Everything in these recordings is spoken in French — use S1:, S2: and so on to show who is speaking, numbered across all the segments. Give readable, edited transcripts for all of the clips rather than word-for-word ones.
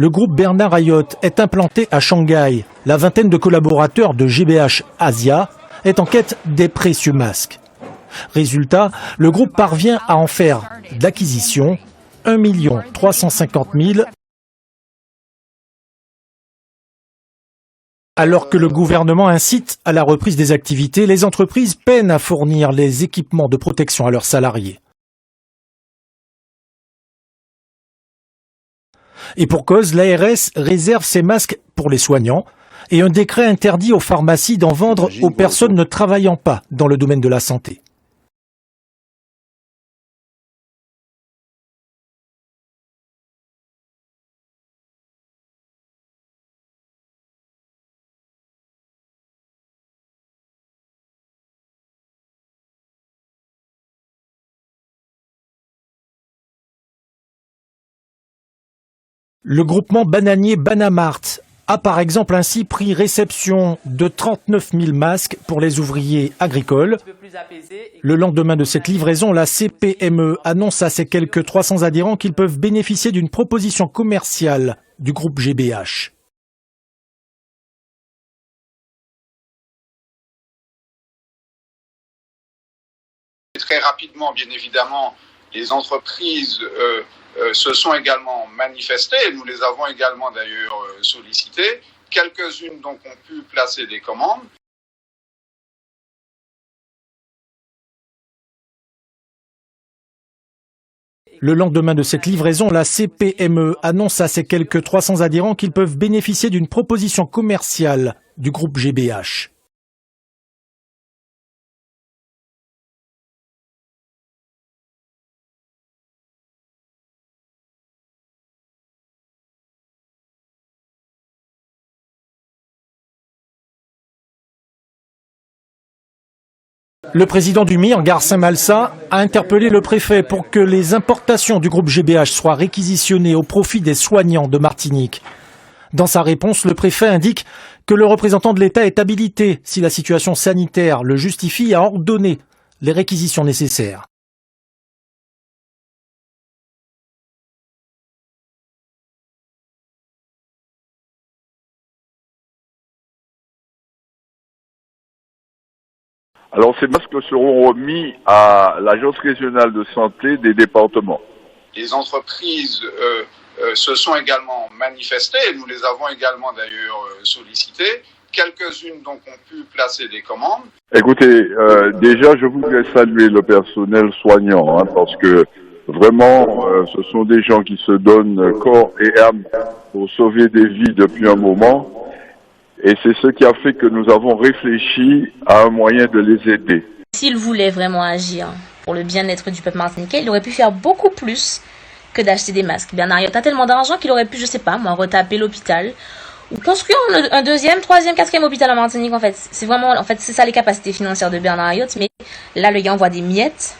S1: Le groupe Bernard Ayotte est implanté à Shanghai. La vingtaine de collaborateurs de GBH Asia est en quête des précieux masques. Résultat, le groupe parvient à en faire d'acquisition 1 350 000. Alors que le gouvernement incite à la reprise des activités, les entreprises peinent à fournir les équipements de protection à leurs salariés. Et pour cause, l'ARS réserve ces masques pour les soignants et un décret interdit aux pharmacies d'en vendre aux personnes ne travaillant pas dans le domaine de la santé. Le groupement bananier Banamart a par exemple ainsi pris réception de 39 000 masques pour les ouvriers agricoles. Le lendemain de cette livraison, la CPME annonce à ses quelques 300 adhérents qu'ils peuvent bénéficier d'une proposition commerciale du groupe GBH.
S2: Très rapidement, bien évidemment, les entreprises se sont également manifestées, et nous les avons également d'ailleurs sollicitées. Quelques-unes donc ont pu placer des commandes.
S1: Le lendemain de cette livraison, la CPME annonce à ses quelques 300 adhérents qu'ils peuvent bénéficier d'une proposition commerciale du groupe GBH. Le président du MIR, Garcin Malsa, a interpellé le préfet pour que les importations du groupe GBH soient réquisitionnées au profit des soignants de Martinique. Dans sa réponse, le préfet indique que le représentant de l'État est habilité, si la situation sanitaire le justifie, à ordonner les réquisitions nécessaires.
S3: Alors ces masques seront remis à l'Agence régionale de santé des départements.
S2: Les entreprises se sont également manifestées, et nous les avons également d'ailleurs sollicitées. Quelques-unes donc ont pu placer des commandes.
S3: Écoutez, déjà je voudrais saluer le personnel soignant, parce que vraiment ce sont des gens qui se donnent corps et âme pour sauver des vies depuis un moment. Et c'est ce qui a fait que nous avons réfléchi à un moyen de les aider.
S4: S'il voulait vraiment agir pour le bien-être du peuple martiniquais, il aurait pu faire beaucoup plus que d'acheter des masques. Bernard Ayotte a tellement d'argent qu'il aurait pu, je sais pas, moi, retaper l'hôpital ou construire un deuxième, troisième, quatrième hôpital en Martinique. En fait, c'est ça les capacités financières de Bernard Ayotte. Mais là, le gars envoie des miettes.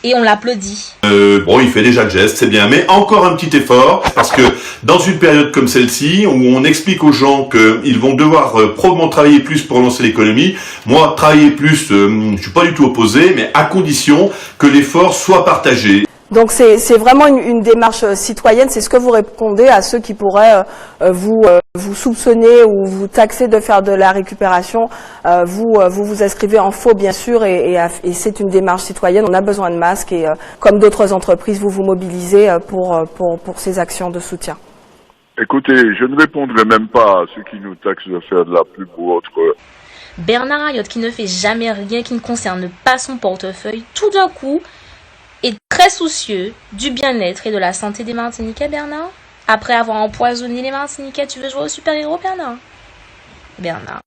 S4: Et on l'applaudit.
S5: Bon, il fait déjà le geste, c'est bien, mais encore un petit effort, parce que dans une période comme celle-ci, où on explique aux gens qu'ils vont devoir probablement travailler plus pour lancer l'économie, moi, travailler plus, je suis pas du tout opposé, mais à condition que l'effort soit partagé.
S6: Donc c'est vraiment une démarche citoyenne, c'est ce que vous répondez à ceux qui pourraient vous soupçonner ou vous taxer de faire de la récupération. Vous inscrivez en faux bien sûr et c'est une démarche citoyenne, on a besoin de masques et comme d'autres entreprises vous vous mobilisez pour ces actions de soutien.
S3: Écoutez, je ne répondrai même pas à ceux qui nous taxent de faire de la pub ou autre.
S4: Bernard Ayotte qui ne fait jamais rien qui ne concerne pas son portefeuille, tout d'un coup est très soucieux du bien-être et de la santé des Martiniquais, Bernard. Après avoir empoisonné les Martiniquais, tu veux jouer au super-héros, Bernard? Bernard.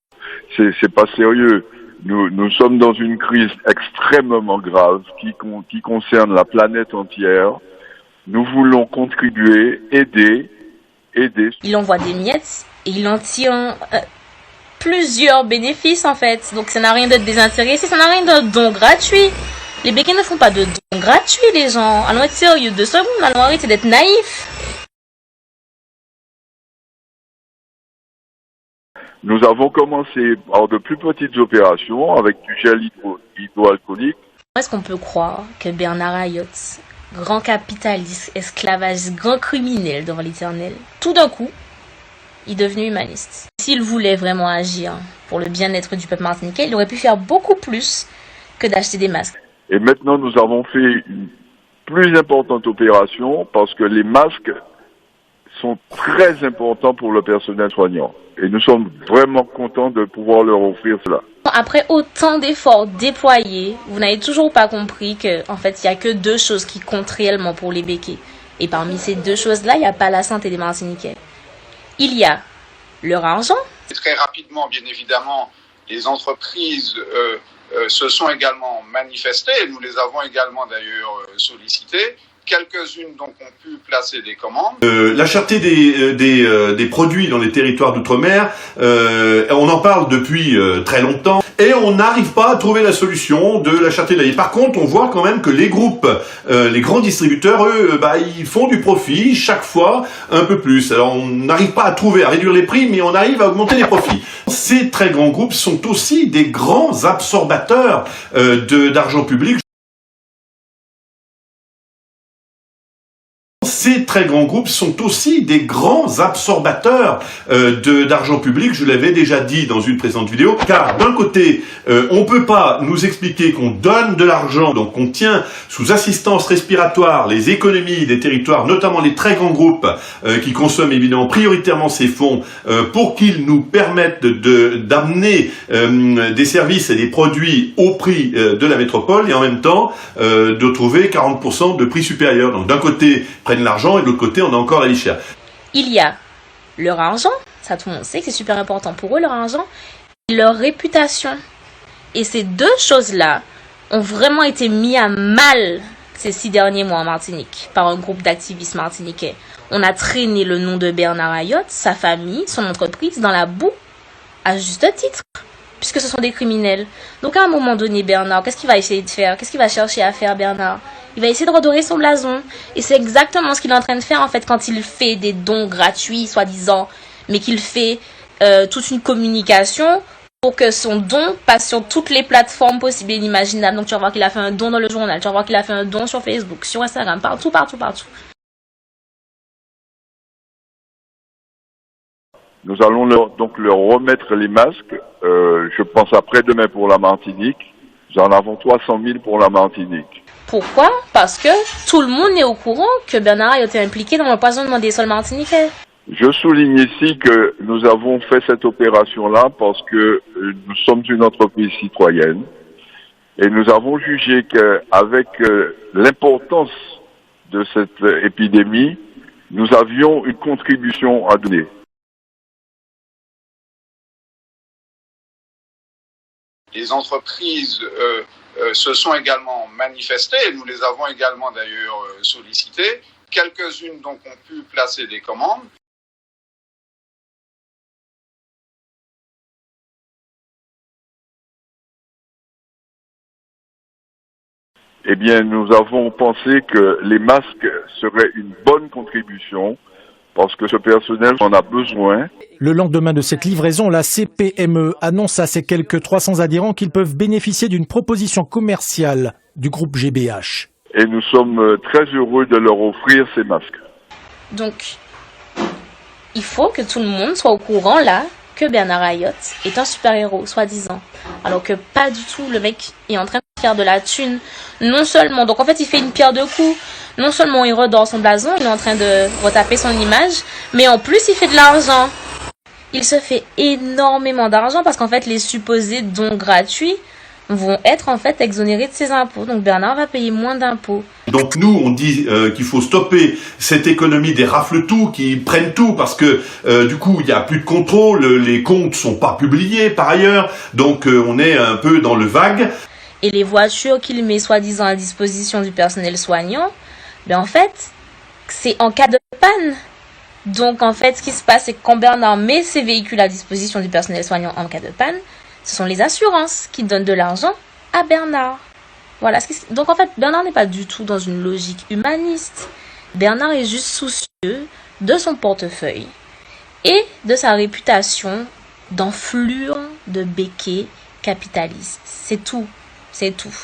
S3: C'est pas sérieux. Nous sommes dans une crise extrêmement grave qui concerne la planète entière. Nous voulons contribuer, aider.
S4: Il envoie des miettes et il en tire plusieurs bénéfices, en fait. Donc ça n'a rien d'être désintéressé, ça n'a rien d'un don gratuit. Les béquets ne font pas de dons gratuits, les gens. Allons être sérieux 2 secondes, allons arrêter d'être naïfs.
S3: Nous avons commencé par de plus petites opérations avec du gel hydroalcoolique.
S4: Est-ce qu'on peut croire que Bernard Ayotte grand capitaliste, esclavagiste, grand criminel devant l'Éternel, tout d'un coup, il est devenu humaniste. S'il voulait vraiment agir pour le bien-être du peuple martiniquais, il aurait pu faire beaucoup plus que d'acheter des masques.
S3: Et maintenant, nous avons fait une plus importante opération parce que les masques sont très importants pour le personnel soignant. Et nous sommes vraiment contents de pouvoir leur offrir cela.
S4: Après autant d'efforts déployés, vous n'avez toujours pas compris que, en fait, il n'y a que deux choses qui comptent réellement pour les béquets. Et parmi ces deux choses-là, il n'y a pas la santé des Martiniquais. Il y a leur argent.
S2: Très rapidement, bien évidemment, les entreprises se sont également manifestées. Nous les avons également d'ailleurs sollicitées. Quelques-unes donc ont pu placer des commandes.
S5: La cherté des produits dans les territoires d'outre-mer, on en parle depuis très longtemps et on n'arrive pas à trouver la solution de la cherté de la vie. Par contre, on voit quand même que les groupes, les grands distributeurs, eux, ils font du profit chaque fois un peu plus. Alors on n'arrive pas à réduire les prix, mais on arrive à augmenter les profits. Ces très grands groupes sont aussi des grands absorbateurs d'argent public. Ces très grands groupes sont aussi des grands absorbateurs d'argent public, je l'avais déjà dit dans une précédente vidéo, car d'un côté, on ne peut pas nous expliquer qu'on donne de l'argent, donc qu'on tient sous assistance respiratoire les économies des territoires, notamment les très grands groupes qui consomment évidemment prioritairement ces fonds pour qu'ils nous permettent d'amener des services et des produits au prix de la métropole et en même temps de trouver 40% de prix supérieur. Donc d'un côté, prennent l'argent et de l'autre côté, on a encore la vie chère.
S4: Il y a leur argent, ça tout le monde sait que c'est super important pour eux, leur argent, et leur réputation. Et ces deux choses-là ont vraiment été mis à mal ces 6 derniers mois en Martinique par un groupe d'activistes martiniquais. On a traîné le nom de Bernard Ayotte, sa famille, son entreprise dans la boue, à juste titre, puisque ce sont des criminels. Donc à un moment donné, Bernard, qu'est-ce qu'il va essayer de faire? Qu'est-ce qu'il va chercher à faire, Bernard? Il va essayer de redorer son blason. Et c'est exactement ce qu'il est en train de faire, en fait, quand il fait des dons gratuits, soi-disant, mais qu'il fait toute une communication pour que son don passe sur toutes les plateformes possibles et inimaginables. Donc tu vas voir qu'il a fait un don dans le journal, tu vas voir qu'il a fait un don sur Facebook, sur Instagram, partout.
S3: Nous allons donc leur remettre les masques, je pense après-demain pour la Martinique. Nous en avons 300 000 pour la Martinique.
S4: Pourquoi? Parce que tout le monde est au courant que Bernard a été impliqué dans l'empoisonnement des sols martiniquais.
S3: Je souligne ici que nous avons fait cette opération-là parce que nous sommes une entreprise citoyenne et nous avons jugé qu'avec l'importance de cette épidémie, nous avions une contribution à donner.
S2: Les entreprises se sont également manifestées, et nous les avons également d'ailleurs sollicitées. Quelques-unes donc ont pu placer des commandes.
S3: Eh bien, nous avons pensé que les masques seraient une bonne contribution parce que ce personnel en a besoin.
S1: Le lendemain de cette livraison, la CPME annonce à ses quelques 300 adhérents qu'ils peuvent bénéficier d'une proposition commerciale du groupe GBH.
S3: Et nous sommes très heureux de leur offrir ces masques.
S4: Donc, il faut que tout le monde soit au courant là que Bernard Ayotte est un super-héros, soi-disant. Alors que pas du tout, le mec est en train de faire de la thune. Non seulement, donc en fait il fait une pierre deux coups. Non seulement il redore son blason, il est en train de retaper son image, mais en plus il fait de l'argent. Il se fait énormément d'argent parce qu'en fait les supposés dons gratuits vont être en fait exonérés de ses impôts. Donc Bernard va payer moins d'impôts.
S5: Donc nous, on dit qu'il faut stopper cette économie des rafle-tout qui prennent tout parce que du coup, il n'y a plus de contrôle, les comptes sont pas publiés par ailleurs, donc on est un peu dans le vague.
S4: Et les voitures qu'il met soi-disant à disposition du personnel soignant, ben en fait, c'est en cas de panne. Donc en fait, ce qui se passe, c'est que quand Bernard met ses véhicules à disposition du personnel soignant en cas de panne, ce sont les assurances qui donnent de l'argent à Bernard. Voilà. Donc en fait, Bernard n'est pas du tout dans une logique humaniste. Bernard est juste soucieux de son portefeuille et de sa réputation d'enflure de béquet capitaliste. C'est tout. C'est tout.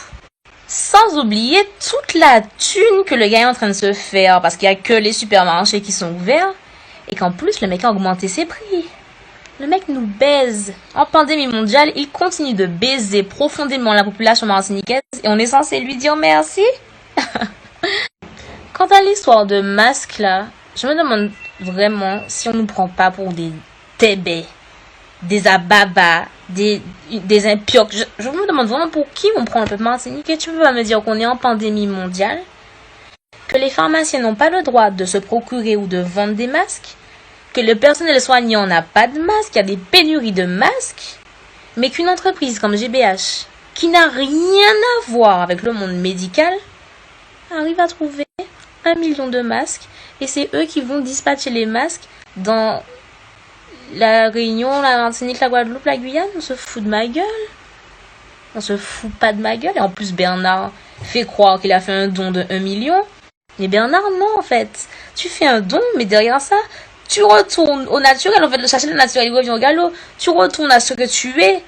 S4: Sans oublier toute la thune que le gars est en train de se faire parce qu'il n'y a que les supermarchés qui sont ouverts et qu'en plus le mec a augmenté ses prix. Le mec nous baise. En pandémie mondiale, il continue de baiser profondément la population martiniquaise et on est censé lui dire merci. Quant à l'histoire de masques là, je me demande vraiment si on nous prend pas pour des tébés, des ababas, des impiocs. Je me demande vraiment pour qui on prend le peuple martiniquais. Tu veux pas me dire qu'on est en pandémie mondiale, que les pharmaciens n'ont pas le droit de se procurer ou de vendre des masques, que le personnel soignant n'a pas de masques, il y a des pénuries de masques, mais qu'une entreprise comme GBH, qui n'a rien à voir avec le monde médical, arrive à trouver 1 million de masques et c'est eux qui vont dispatcher les masques dans la Réunion, la Martinique, la Guadeloupe, la Guyane. On se fout de ma gueule. On se fout pas de ma gueule. Et en plus, Bernard fait croire qu'il a fait un don de 1 million. Mais Bernard, non, en fait. Tu fais un don, mais derrière ça, tu retournes au naturel. En fait, le chercher le naturel, il revient au galop. Tu retournes à ce que tu es.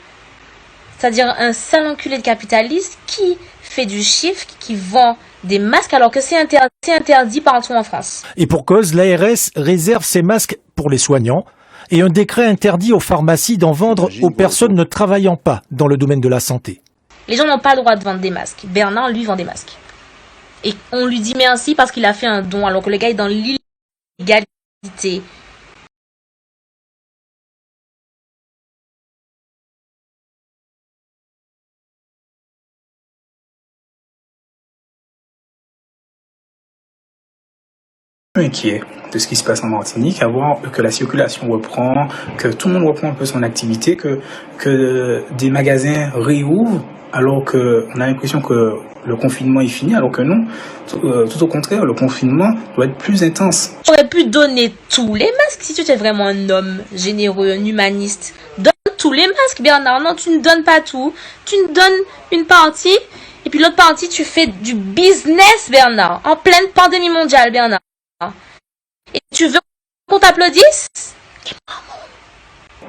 S4: C'est-à-dire un sale enculé de capitaliste qui fait du chiffre, qui vend des masques alors que c'est interdit partout en France.
S1: Et pour cause, l'ARS réserve ces masques pour les soignants et un décret interdit aux pharmacies d'en vendre aux personnes ne travaillant pas dans le domaine de la santé.
S4: Les gens n'ont pas le droit de vendre des masques. Bernard, lui, vend des masques. Et on lui dit merci parce qu'il a fait un don alors que le gars est dans l'illégalité.
S7: Inquiet de ce qui se passe en Martinique, à voir que la circulation reprend, que tout le monde reprend un peu son activité, que des magasins réouvrent, alors qu'on a l'impression que le confinement est fini, alors que non, tout au contraire, le confinement doit être plus intense.
S4: Tu aurais pu donner tous les masques si tu étais vraiment un homme généreux, un humaniste. Donne tous les masques, Bernard. Non, tu ne donnes pas tout. Tu ne donnes une partie, et puis l'autre partie, tu fais du business, Bernard. En pleine pandémie mondiale, Bernard. Et tu veux qu'on t'applaudisse?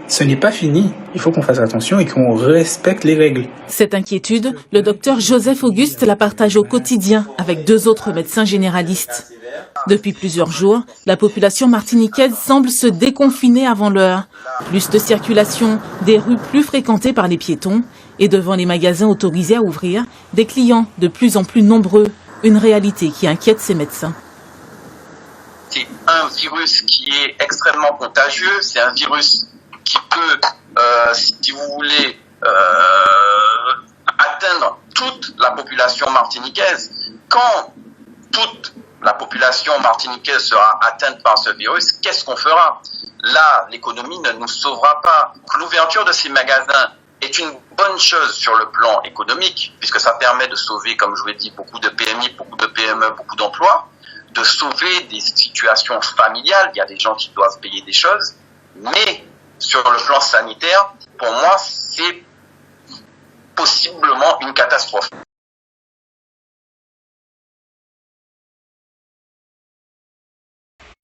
S7: Ce n'est pas fini. Il faut qu'on fasse attention et qu'on respecte les règles.
S8: Cette inquiétude, le docteur Joseph Auguste la partage au quotidien avec 2 autres médecins généralistes. Depuis plusieurs jours, la population martiniquaise semble se déconfiner avant l'heure. Plus de circulation, des rues plus fréquentées par les piétons et devant les magasins autorisés à ouvrir, des clients de plus en plus nombreux. Une réalité qui inquiète ces médecins.
S9: C'est un virus qui est extrêmement contagieux, c'est un virus qui peut, si vous voulez, atteindre toute la population martiniquaise. Quand toute la population martiniquaise sera atteinte par ce virus, qu'est-ce qu'on fera? Là, l'économie ne nous sauvera pas. L'ouverture de ces magasins est une bonne chose sur le plan économique, puisque ça permet de sauver, comme je vous l'ai dit, beaucoup de PMI, beaucoup de PME, beaucoup d'emplois, de sauver des situations familiales. Il y a des gens qui doivent payer des choses, mais sur le plan sanitaire, pour moi, c'est possiblement une catastrophe.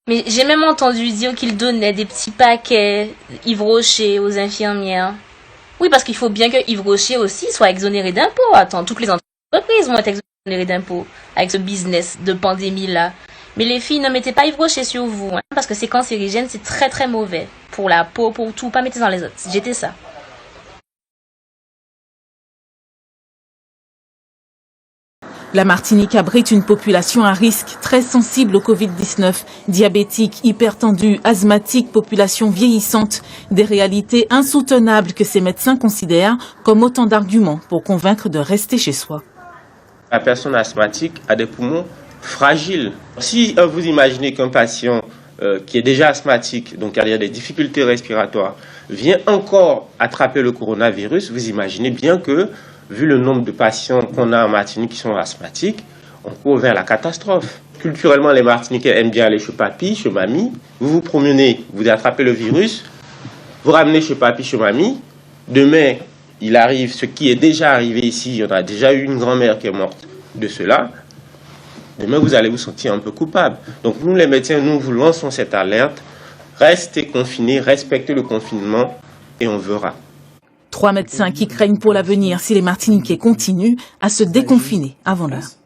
S4: Mais j'ai même entendu dire qu'il donnait des petits paquets Yves Rocher aux infirmières. Oui, parce qu'il faut bien que Yves Rocher aussi soit exonéré d'impôts. Attends, toutes les entreprises vont être exonérées d'impôts avec ce business de pandémie-là. Mais les filles, ne mettez pas Yves Rocher sur vous, hein, parce que c'est cancérigène, c'est très très mauvais. Pour la peau, pour tout, pas mettez dans les autres. Jetez ça.
S8: La Martinique abrite une population à risque très sensible au Covid-19, diabétique, hypertendue, asthmatique, population vieillissante, des réalités insoutenables que ces médecins considèrent comme autant d'arguments pour convaincre de rester chez soi.
S10: La personne asthmatique a des poumons fragiles. Si vous imaginez qu'un patient qui est déjà asthmatique, donc il y a des difficultés respiratoires, vient encore attraper le coronavirus, vous imaginez bien que, vu le nombre de patients qu'on a en Martinique qui sont asthmatiques, on court vers la catastrophe. Culturellement, les Martiniquais aiment bien aller chez papy, chez mamie. Vous vous promenez, vous attrapez le virus, vous ramenez chez papy, chez mamie. Demain, il arrive ce qui est déjà arrivé ici. On a déjà eu une grand-mère qui est morte de cela. Demain, vous allez vous sentir un peu coupable. Donc, nous, les médecins, nous vous lançons cette alerte. Restez confinés, respectez le confinement et on verra.
S8: 3 médecins qui craignent pour l'avenir si les Martiniquais continuent à se déconfiner avant l'heure.